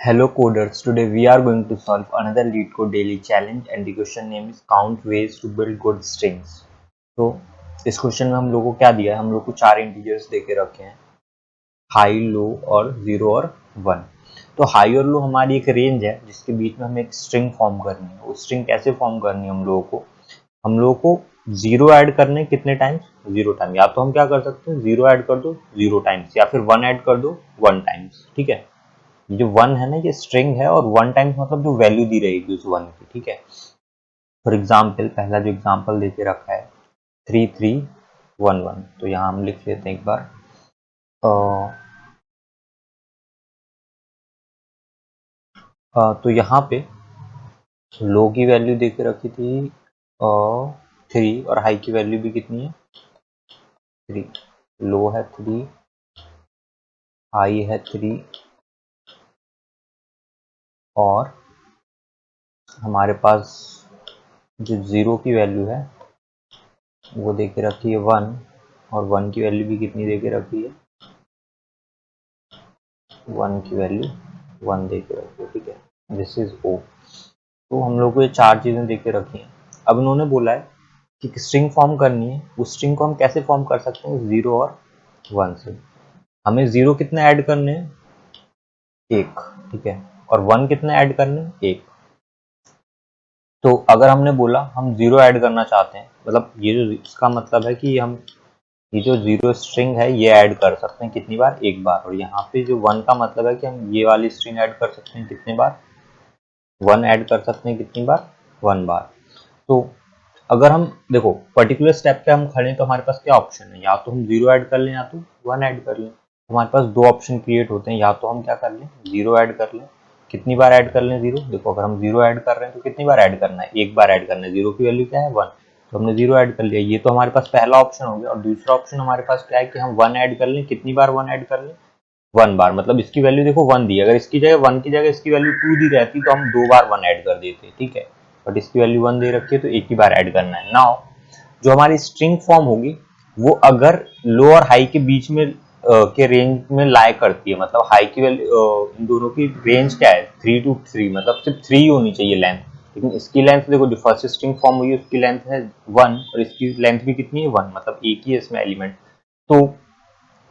Hello coders, today we are going to solve another LeetCode daily challenge and the question name is count ways to build good strings. तो इस question में हम लोग को क्या दिया है, हम लोग को चार इंटीजर्स देके रखे हैं, हाई, लो और 0 और 1। तो हाई और लो हमारी एक रेंज है जिसके बीच में हमें एक स्ट्रिंग फॉर्म करनी है। वो स्ट्रिंग कैसे फॉर्म करनी है, हम लोगों को 0 ऐड करने कितने टाइम्स, 0 टाइम। या तो हम क्या कर सकते हैं, 0 ऐड कर दो 0 टाइम्स या फिर 1 ऐड कर दो 1 टाइम्स। ठीक है, जो 1 है ना ये स्ट्रिंग है और 1 टाइम्स मतलब जो वैल्यू दी रहेगी उस 1 की। ठीक है, फॉर एग्जाम्पल पहला जो एग्जाम्पल देके रखा है 3311, तो यहाँ हम लिख लेते हैं एक बार। तो यहाँ पे लो की वैल्यू देके रखी थी 3 और हाई की वैल्यू भी कितनी है 3। लो है 3, हाई है 3 और हमारे पास जो 0 की वैल्यू है वो देके रखी है 1 और 1 की वैल्यू भी कितनी देके रखी है, 1 की वैल्यू 1 देके रखी है। ठीक है, दिस इज ओ। तो हम लोग को ये चार चीजें देके रखी हैं। अब इन्होंने बोला है कि स्ट्रिंग फॉर्म करनी है, उस स्ट्रिंग को हम कैसे फॉर्म कर सकते हैं, 0 और 1 से। हमें 0 कितने ऐड करने हैं, 1। ठीक है, और 1 कितने ऐड करने हैं, 1। तो अगर हमने बोला हम 0 ऐड करना चाहते हैं, मतलब ये जो इसका मतलब है कि हम ये जो 0 स्ट्रिंग है ये ऐड कर सकते हैं कितनी बार, एक बार। और यहाँ पे जो 1 का मतलब है कि हम ये वाली स्ट्रिंग ऐड कर सकते हैं कितने बार, 1 ऐड कर सकते हैं कितनी बार, 1 बार। तो अगर हम देखो पर्टिकुलर स्टेप पे हम खड़े हैं तो हमारे पास क्या ऑप्शन है, या तो हम 0 ऐड कर लें या तो 1 ऐड कर लें। हमारे पास दो ऑप्शन क्रिएट होते हैं, या तो हम क्या कर लें, 0 ऐड कर लें। कितनी बार ऐड कर लें 0, देखो अगर हम 0 ऐड कर रहे हैं तो कितनी बार ऐड करना है, एक बार ऐड करना है। 0 की वैल्यू क्या है 1, तो हमने 0 ऐड कर लिया। ये तो हमारे पास पहला ऑप्शन हो गया। और दूसरा ऑप्शन हमारे पास क्या है कि हम 1 ऐड कर लें। कितनी बार 1 ऐड कर लें, 1 बार। मतलब इसकी वैल्यू देखो 1 दी, अगर इसकी जगह 1 की जगह इसकी वैल्यू 2 दी रहती तो हम 2 बार 1 ऐड कर देते। ठीक है, बट इसकी वैल्यू 1 दे रखी है तो एक ही बार ऐड करना है। नाउ जो हमारी स्ट्रिंग फॉर्म होगी वो अगर लो और हाई के बीच में के रेंज में लाई करती है, मतलब हाई की वैल्यू इन दोनों की रेंज क्या है 3 to 3, मतलब सिर्फ 3 होनी चाहिए लेंथ। लेकिन इसकी लेंथ देखो, जो फर्स्ट स्ट्रिंग फॉर्म हुई उसकी लेंथ है 1 और इसकी लेंथ भी कितनी है 1, मतलब एक ही है इसमें एलिमेंट। तो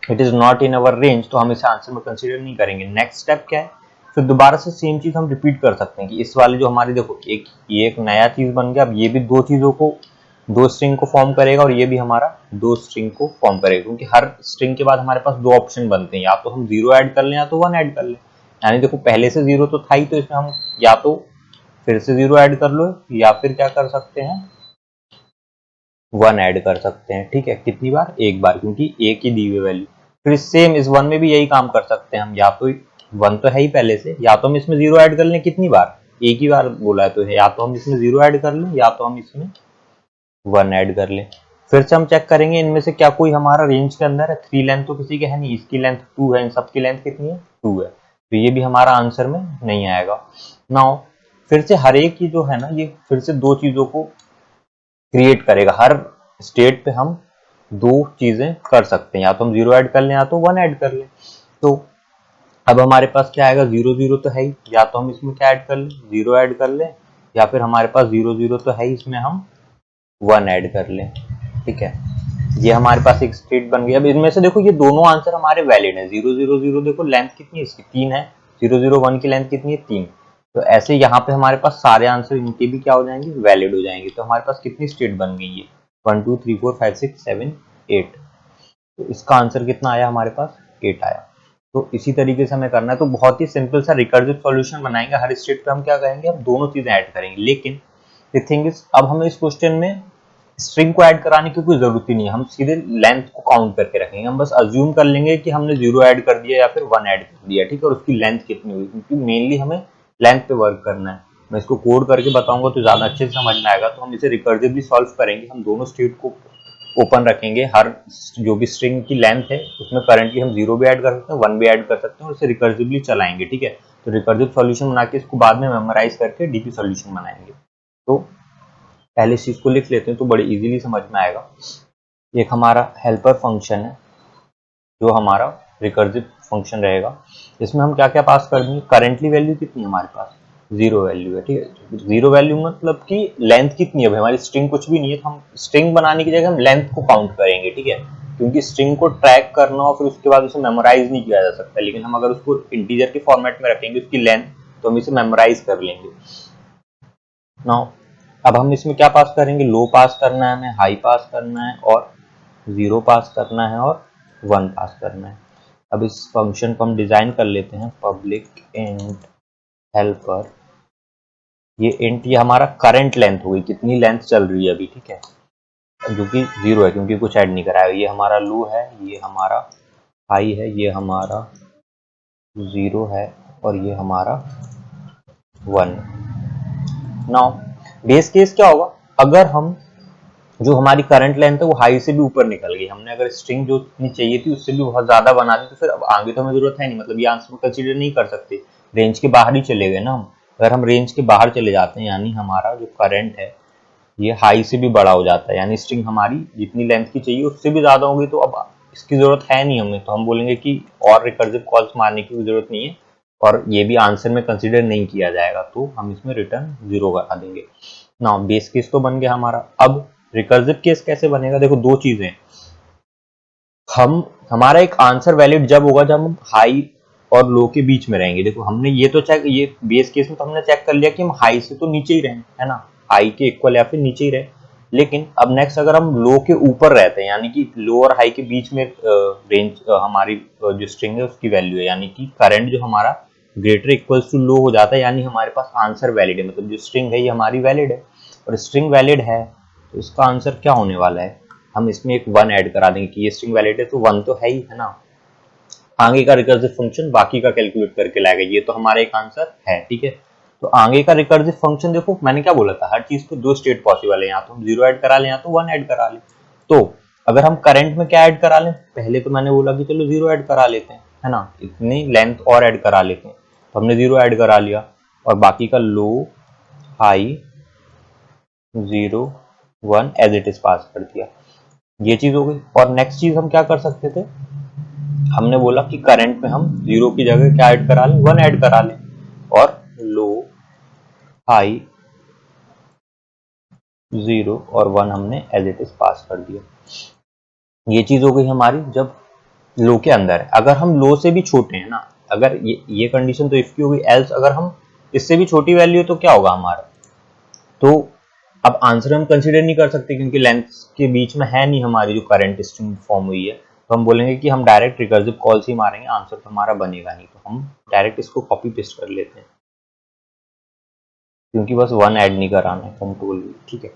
it is not in our range, तो हम इसे आंसर में कंसीडर नहीं करेंगे। नेक्स्ट स्टेप क्या है, फिर दोबारा से सेम चीज हम रिपीट कर सकते हैं कि इस वाले जो हमारी देखो एक नया चीज बन गया। अब ये भी दो चीजों को, दो स्ट्रिंग को फॉर्म करेगा और ये भी हमारा दो स्ट्रिंग को फॉर्म करेगा, क्योंकि हर स्ट्रिंग के बाद हमारे पास दो ऑप्शन बनते हैं, या तो हम 0 ऐड कर लें या तो 1 ऐड कर लें। यानी देखो पहले से 0 तो था ही, तो इसमें हम या तो फिर से 0 ऐड कर लो या फिर क्या कर सकते हैं 1 ऐड कर सकते हैं। ठीक है, कितनी बार, एक बार, क्योंकि एक ही दी हुई वैल्यू। फिर सेम इस 1 में भी यही काम कर सकते हैं हम, या तो 1 तो है ही पहले से, या तो हम इसमें 0 ऐड कर लें। कितनी बार, एक ही बार बोला है तो है, या तो हम इसमें 0 ऐड कर लें या तो हम इसमें 1 ऐड कर लें। फिर से हम चेक करेंगे इनमें से क्या कोई हमारा रेंज के अंदर है। 3 लेंथ तो किसी के है नहीं, इसकी लेंथ 2 है, इन सबकी लेंथ कितनी है 2 है, तो ये भी हमारा आंसर में नहीं आएगा। नाउ फिर से हर एक की जो है ना, ये फिर से दो चीजों को क्रिएट करेगा। हर स्टेट पे हम दो चीजें कर सकते हैं, या तो हम 0 ऐड कर लें या तो 1 ऐड कर लें। तो अब हमारे पास क्या आएगा, 0 0 तो है ही, या तो हम इसमें क्या ऐड कर लें, 0 ऐड कर लें, या फिर हमारे पास 0 0 तो है ही, इसमें हम 1 ऐड कर लें। ठीक है, ये हमारे पास एक स्टेट बन गई। अब इनमें से देखो ये दोनों आंसर हमारे वैलिड है। 0 0 0 देखो लेंथ कितनी है इसकी, 3 है। 0 0 1 की लेंथ कितनी है, 3। तो ऐसे यहाँ पे हमारे पास सारे आंसर इनके भी क्या हो जाएंगे, वैलिड हो जाएंगे। तो हमारे पास कितनी स्टेट बन गई है, 1 2 3 4 5 6 7 8। तो इसका आंसर कितना आया हमारे पास, 8 आया। तो इसी तरीके से हमें करना है। तो बहुत ही सिंपल सा रिकर्सिव सॉल्यूशन बनाएंगे। हर स्टेट पे हम क्या करेंगे, हम दोनों चीजें ऐड करेंगे। लेकिन द थिंग इज, अब हमें इस क्वेश्चन में स्ट्रिंग को ऐड कराने की कोई जरूरत ही नहीं है। हम सीधे लेंथ को काउंट करके रखेंगे। हम बस अज्यूम कर लेंगे कि हमने 0 ऐड कर दिया या फिर 1 ऐड कर दिया। ठीक है, और उसकी लेंथ कितनी हुई, क्योंकि मेनली हमें लेंथ पे वर्क करना है। मैं इसको कोड करके बताऊंगा तो ज्यादा अच्छे से समझ में आएगा। तो हम इसे रिकर्सिवली सॉल्व करेंगे। हम दोनों स्टेट को ओपन रखेंगे। हर जो भी स्ट्रिंग की लेंथ है उसमें करंटली हम 0 भी ऐड कर सकते हैं, 1 भी ऐड कर सकते हैं, और इसे रिकर्सिवली चलाएंगे। ठीक है, तो रिकर्सिव सॉल्यूशन बना के इसको बाद में मेमोराइज करके डीपी सॉल्यूशन बनाएंगे। तो पहले इस चीज को लिख लेते हैं तो बड़े इजीली समझ में आएगा। एक हमारा हेल्पर फंक्शन है जो हमारा रिकर्सिव फंक्शन रहेगा। इसमें हम क्या क्या पास कर देंगे, करेंटली वैल्यू कितनी है हमारे पास, 0 वैल्यू है, ठीक है। 0 वैल्यू मतलब कि लेंथ कितनी है, हमारी स्ट्रिंग कुछ भी नहीं है, तो हम स्ट्रिंग बनाने की जगह हम लेंथ को काउंट करेंगे, ठीक है, क्योंकि स्ट्रिंग को ट्रैक करना और फिर उसके बाद उसे मेमोराइज नहीं किया जा सकता, लेकिन हम अगर उसको इंटीजर के फॉर्मेट में रखेंगे उसकी लेंथ, तो हम इसे मेमोराइज कर लेंगे। नाउ अब हम इसमें क्या पास करेंगे, लो पास करना है हमें, हाई पास करना है और 0 पास करना है और 1 पास करना है। अब इस फंक्शन को हम डिजाइन कर लेते हैं, पब्लिक इंट हेल्पर, ये इंट ये हमारा करंट लेंथ होगी, कितनी लेंथ चल रही है अभी, ठीक है, जो कि 0 है क्योंकि कुछ ऐड नहीं करा है। ये हमारा लो है, ये हमारा हाई है, ये हमारा 0 है और ये हमारा 1। नाउ बेस केस क्या होगा, अगर हम जो हमारी करंट लेंथ है वो हाई से भी ऊपर निकल गई, हमने अगर स्ट्रिंग जो इतनी चाहिए थी उससे भी बहुत ज्यादा बना दी, तो फिर अब आगे तो हमें जरूरत है नहीं, मतलब ये आंसर में कंसीडर नहीं कर सकते, रेंज के बाहर ही चले गए ना हम। अगर हम रेंज के बाहर चले जाते हैं यानी हमारा जो करंट है ये हाई से भी बड़ा हो जाता है, यानी स्ट्रिंग हमारी जितनी लेंथ की चाहिए उससे भी ज्यादा होगी, तो अब इसकी जरूरत है नहीं हमें, तो हम बोलेंगे कि और रिकर्सिव कॉल्स मारने की जरूरत नहीं है और ये भी आंसर में कंसीडर नहीं किया जाएगा, तो हम इसमें रिटर्न 0 करा देंगे। ना बेस केस तो बन गया हमारा। अब रिकर्सिव केस कैसे बनेगा, देखो दो चीजें, हम हमारा एक आंसर वैलिड जब होगा जब हम हाई और लो के बीच में रहेंगे। देखो हमने ये तो चेक, ये बेस केस में तो हमने चेक कर लिया कि हम हाई से तो नीचे ही रहे, है ना, हाई के इक्वल या फिर नीचे ही रहे, लेकिन अब नेक्स्ट अगर हम लो के ऊपर रहते हैं यानी कि लो और हाई के बीच में रेंज हमारी जो स्ट्रिंग है उसकी वैल्यू है, यानी कि करंट जो हमारा ग्रेटर इक्वल्स टू लो हो जाता है, यानी हमारे पास आंसर वैलिड है, मतलब जो स्ट्रिंग है ये हमारी वैलिड है, और स्ट्रिंग वैलिड है तो इसका आंसर क्या होने वाला है, हम इसमें एक 1 ऐड करा देंगे कि ये स्ट्रिंग वैलिड है तो 1 तो है ही, है ना। आगे का रिकर्सिव फंक्शन बाकी का कैलकुलेट करके लाएगा, ये तो हमारा एक आंसर है, ठीक है। तो आगे का रिकर्सिव फंक्शन, देखो मैंने क्या बोला था, हर चीज को दो स्टेट पॉसिबल है, यहाँ तो हम 0 ऐड करा लें या तो 1 ऐड करा लें। तो अगर हम करंट में क्या ऐड करा लें, पहले तो मैंने बोला कि चलो 0 ऐड करा लेते हैं, है ना, इतनी लेंथ और ऐड करा लेते हैं, तो हमने 0 ऐड करा लिया और बाकी का लो हाई 0 1 एज इट इज पास कर दिया, ये चीज हो गई। और नेक्स्ट चीज हम क्या कर सकते थे, हमने बोला कि करंट में हम 0 की जगह क्या ऐड करा लें, 1 ऐड करा लें, और लो हाई 0 और 1 हमने एज इट इज पास कर दिया। ये चीज हो गई हमारी जब लो के अंदर है। अगर हम लो से भी छोटे हैं ना, अगर ये कंडीशन तो इफ की हो गई, एल्स अगर हम इससे भी छोटी वैल्यू है तो क्या होगा हमारा, तो अब आंसर हम कंसीडर नहीं कर सकते क्योंकि लेंथ के बीच में है नहीं हमारी जो करंट स्ट्रिंग फॉर्म हुई है, तो हम बोलेंगे कि हम डायरेक्ट रिकर्सिव कॉल्स ही मारेंगे, आंसर तो हमारा बनेगा नहीं, तो हम डायरेक्ट इसको कॉपी पेस्ट कर लेते हैं क्योंकि बस 1 ऐड नहीं कराना है, कंट्रोल, ठीक है,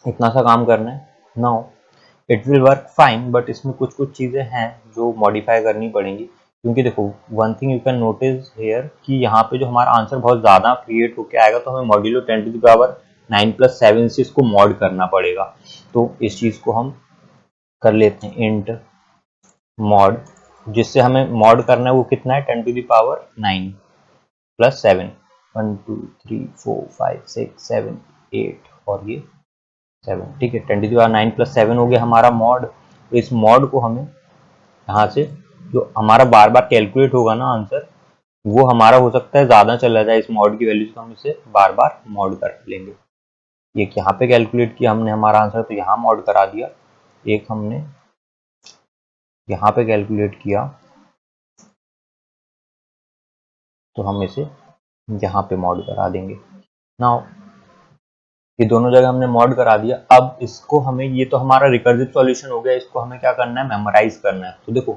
इतना सा काम करना है। Now it will work fine, but इसमें कुछ कुछ चीजें हैं जो मॉडिफाई करनी पड़ेंगी, क्योंकि देखो one thing you can notice here कि यहाँ पे जो हमारा आंसर बहुत ज्यादा क्रिएट होके आएगा तो हमें मॉड्यूलो 10 टू द पावर 9+7 से इसको मॉड करना पड़ेगा, तो इस चीज को हम कर लेते हैं इंट मॉड, जिससे हमें मॉड करना है वो कितना है 10 टू द पावर 9+7, 1 2 3 4 5 6 7 8 और ये 7, ठीक है, 10 टू द पावर 9+7 हो गया हमारा मॉड। तो इस मॉड को हमें यहाँ से जो हमारा बार बार कैलकुलेट होगा ना आंसर, वो हमारा हो सकता है ज्यादा चला जाए इस मॉड की वैल्यू, तो हम इसे बार बार मॉड कर लेंगे। एक यहाँ पे कैलकुलेट किया हमने हमारा आंसर तो यहाँ मॉड करा दिया, एक हमने यहाँ पे कैलकुलेट किया तो हम इसे यहाँ पे मॉड करा देंगे। नाउ ये दोनों जगह हमने मॉड करा दिया, अब इसको हमें, ये तो हमारा रिकर्सिव सॉल्यूशन हो गया, इसको हमें क्या करना है, मेमोराइज करना है। तो देखो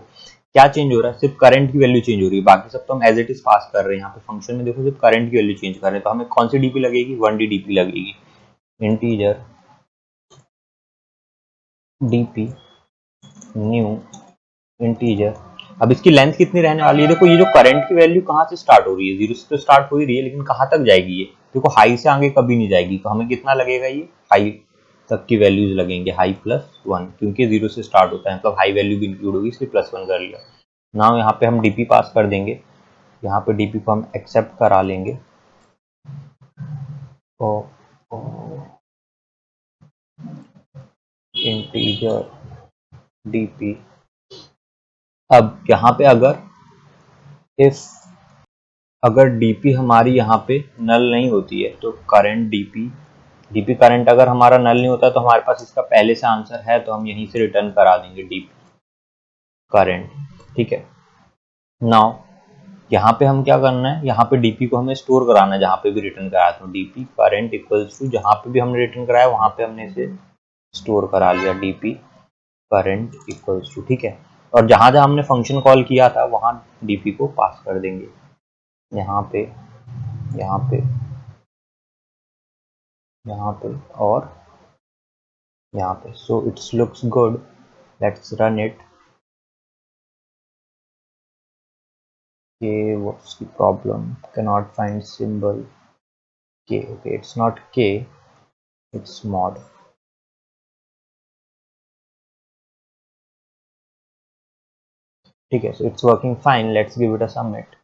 क्या चेंज हो रहा है, सिर्फ करंट की वैल्यू चेंज हो रही है, बाकी सब तो हम एज इट इज पास कर रहे हैं। यहाँ पे फंक्शन में देखो सिर्फ करंट की वैल्यू चेंज कर रहे हैं, तो हमें कौन सी डीपी लगेगी, 1D डीपी लगेगी, इंटीजर डीपी न्यू इंटीजर। अब इसकी लेंथ कितनी रहने वाली है, देखो ये जो करंट की वैल्यू कहाँ से स्टार्ट हो रही है, 0 से तो स्टार्ट हो ही रही है, लेकिन कहाँ तक जाएगी ये, देखो हाई से आगे कभी नहीं जाएगी, तो हमें कितना लगेगा, ये हाई तक की वैल्यूज लगेंगे, हाई +1, क्योंकि 0 से स्टार्ट होता है, मतलब हाई वैल्यू भी इंक्लूड होगी, इसलिए +1 कर लिया। नाउ यहाँ पे हम डीपी पास कर देंगे, यहाँ पे डीपी को हम एक्सेप्ट करा लेंगे और इंटीजर डीपी। अब यहाँ पे अगर इफ अगर डीपी हमारी यहाँ पे नल नहीं होती है तो करंट डीपी करंट अगर हमारा नल नहीं होता तो हमारे पास इसका पहले से आंसर है, तो हम यहीं से रिटर्न करा देंगे डीपी करंट। ठीक है, नाउ यहाँ पे हम क्या करना है, यहाँ पे डीपी को हमें स्टोर कराना है जहाँ पे भी रिटर्न कराया, तो डीपी करंट इक्वल्स टू जहाँ पे भी हमने रिटर्न कराया वहाँ पे हमने इसे स्टोर करा लिया, डीपी करंट इक्वल्स टू। ठीक है, और जहाँ जहाँ हमने फंक्शन कॉल किया था वहाँ डीपी को पास कर देंगे, यहाँ पे यहाँ पे यहाँ पे और यहाँ पे। So it's looks good, let's run it. Okay, what's the problem? Cannot find symbol k. Okay, it's not k, it's mod. ठीक है, so it's working fine. Let's give it a submit.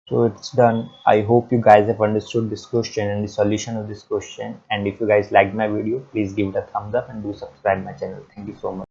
So it's done. I hope you guys have understood this question and the solution of this question. And if you guys liked my video, please give it a thumbs up and do subscribe my channel. Thank you so much.